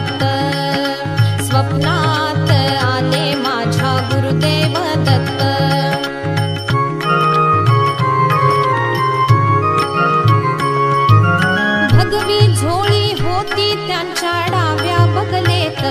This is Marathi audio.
दत्त, स्वप्नात आले माझ्या गुरुदेव दत्त. भगवी झोळी होती त्यांच्या डाव्या बगलेत,